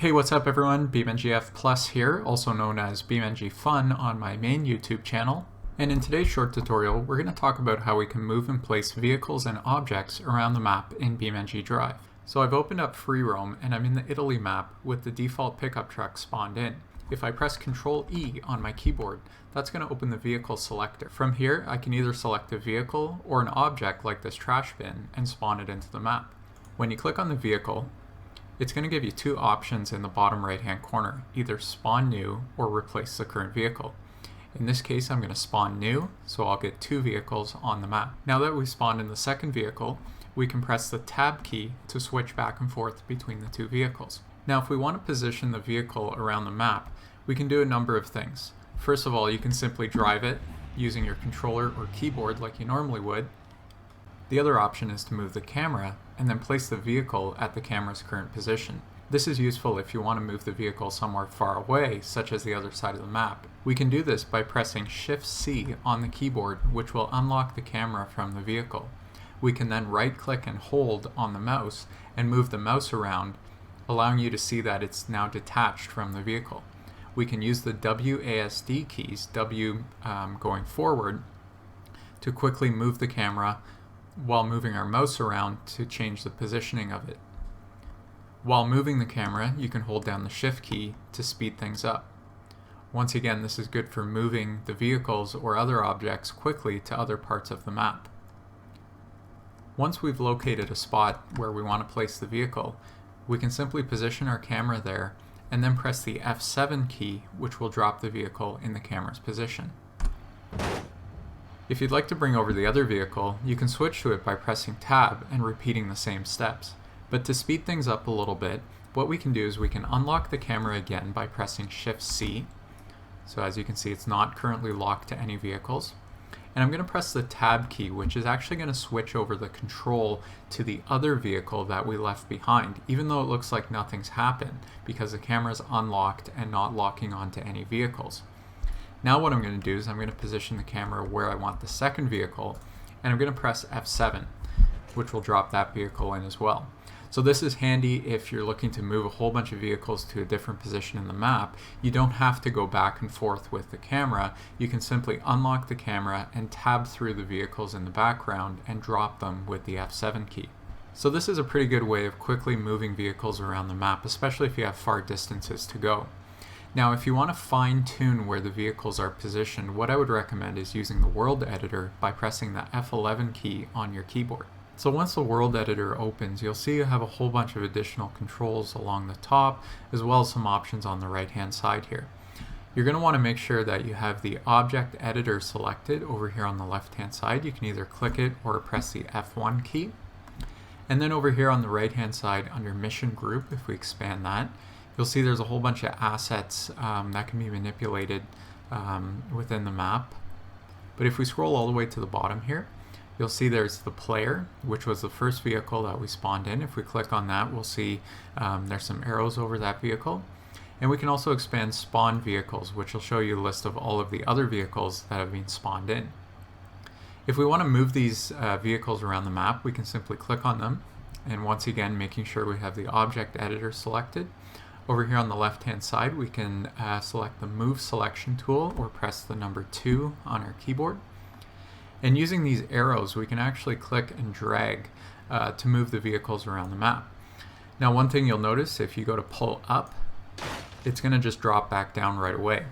Hey, what's up everyone? BeamNG Plus here, also known as BeamNG-fun on my main YouTube channel. And in today's short tutorial, we're going to talk about how we can move and place vehicles and objects around the map in BeamNG.drive. So I've opened up free roam and I'm in the Italy map with the default pickup truck spawned in. If I press Ctrl E on my keyboard, that's going to open the vehicle selector. From here, I can either select a vehicle or an object like this trash bin and spawn it into the map. When you click on the vehicle, it's going to give you two options in the bottom right hand corner, either spawn new or replace the current vehicle. In this case I'm going to spawn new, so I'll get two vehicles on the map. Now that we spawned in the second vehicle, we can press the tab key to switch back and forth between the two vehicles. Now if we want to position the vehicle around the map, we can do a number of things. First of all, you can simply drive it using your controller or keyboard like you normally would. The other option is to move the camera and then place the vehicle at the camera's current position. This is useful if you want to move the vehicle somewhere far away, such as the other side of the map. We can do this by pressing Shift-C on the keyboard, which will unlock the camera from the vehicle. We can then right-click and hold on the mouse and move the mouse around, allowing you to see that it's now detached from the vehicle. We can use the WASD keys, W going forward, to quickly move the camera while moving our mouse around to change the positioning of it. While moving the camera, you can hold down the Shift key to speed things up. Once again, this is good for moving the vehicles or other objects quickly to other parts of the map. Once we've located a spot where we want to place the vehicle, we can simply position our camera there and then press the F7 key, which will drop the vehicle in the camera's position. If you'd like to bring over the other vehicle, you can switch to it by pressing tab and repeating the same steps. But to speed things up a little bit, what we can do is we can unlock the camera again by pressing Shift-C. So as you can see, it's not currently locked to any vehicles. And I'm going to press the tab key, which is actually going to switch over the control to the other vehicle that we left behind, even though it looks like nothing's happened, because the camera is unlocked and not locking onto any vehicles. Now what I'm going to do is I'm going to position the camera where I want the second vehicle, and I'm going to press F7, which will drop that vehicle in as well. So this is handy if you're looking to move a whole bunch of vehicles to a different position in the map. You don't have to go back and forth with the camera. You can simply unlock the camera and tab through the vehicles in the background and drop them with the F7 key. So this is a pretty good way of quickly moving vehicles around the map, especially if you have far distances to go. Now if you want to fine-tune where the vehicles are positioned, what I would recommend is using the world editor by pressing the F11 key on your keyboard. So once the world editor opens, you'll see you have a whole bunch of additional controls along the top, as well as some options on the right hand side here. You're going to want to make sure that you have the object editor selected over here on the left hand side. You can either click it or press the F1 key. And then over here on the right hand side under mission group, if we expand that, you'll see there's a whole bunch of assets that can be manipulated within the map. But if we scroll all the way to the bottom here, you'll see there's the player, which was the first vehicle that we spawned in. If we click on that, we'll see there's some arrows over that vehicle. And we can also expand spawn vehicles, which will show you a list of all of the other vehicles that have been spawned in. If we want to move these vehicles around the map, we can simply click on them. And once again, making sure we have the object editor selected. Over here on the left hand side, we can select the move selection tool or press the number 2 on our keyboard. And using these arrows, we can actually click and drag to move the vehicles around the map. Now one thing you'll notice, if you go to pull up, it's going to just drop back down right away.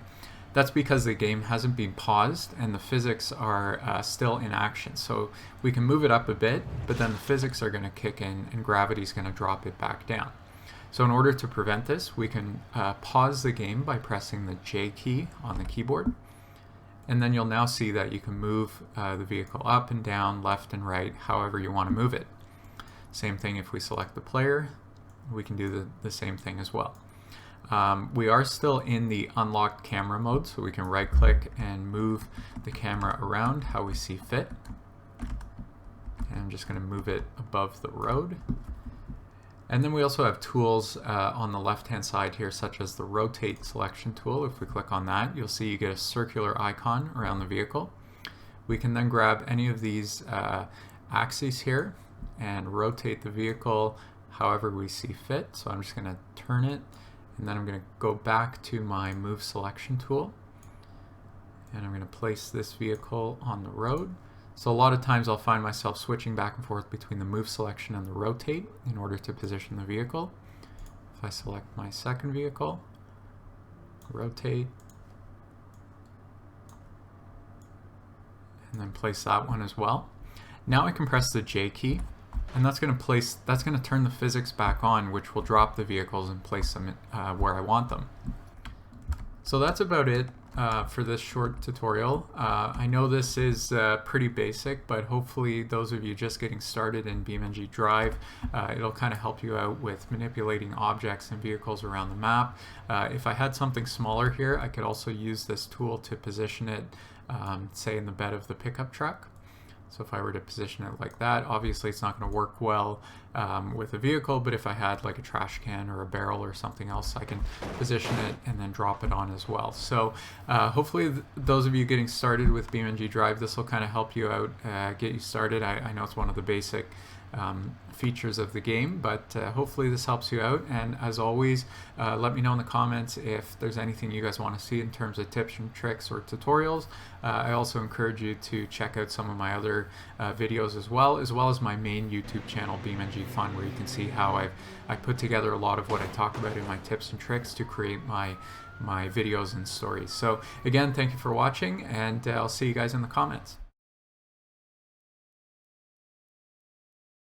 That's because the game hasn't been paused and the physics are still in action. So we can move it up a bit, but then the physics are going to kick in and gravity is going to drop it back down. So in order to prevent this, we can pause the game by pressing the J key on the keyboard. And then you'll now see that you can move the vehicle up and down, left and right, however you want to move it. Same thing if we select the player, we can do the same thing as well. We are still in the unlocked camera mode, so we can right click and move the camera around how we see fit. And I'm just going to move it above the road. And then we also have tools on the left hand side here, such as the rotate selection tool. If we click on that, you'll see you get a circular icon around the vehicle. We can then grab any of these axes here and rotate the vehicle however we see fit. So I'm just going to turn it And then I'm going to go back to my move selection tool, and I'm going to place this vehicle on the road. So a lot of times I'll find myself switching back and forth between the move selection and the rotate in order to position the vehicle. If I select my second vehicle, rotate, and then place that one as well. Now I can press the J key, and that's going to turn the physics back on, which will drop the vehicles and place them where I want them. So that's about it for this short tutorial. I know this is pretty basic, but hopefully those of you just getting started in BeamNG.drive, it'll kind of help you out with manipulating objects and vehicles around the map. If I had something smaller here, I could also use this tool to position it, say in the bed of the pickup truck. So if I were to position it like that, obviously it's not going to work well with a vehicle, but if I had like a trash can or a barrel or something else, I can position it and then drop it on as well. So hopefully those of you getting started with BeamNG.drive, this will kind of help you out, get you started. I know it's one of the basic features of the game, but hopefully this helps you out. And as always, let me know in the comments if there's anything you guys want to see in terms of tips and tricks or tutorials. I also encourage you to check out some of my other videos as well as my main YouTube channel, BeamNG-fun, where you can see how I put together a lot of what I talk about in my tips and tricks to create my videos and stories. So again, thank you for watching, and I'll see you guys in the comments.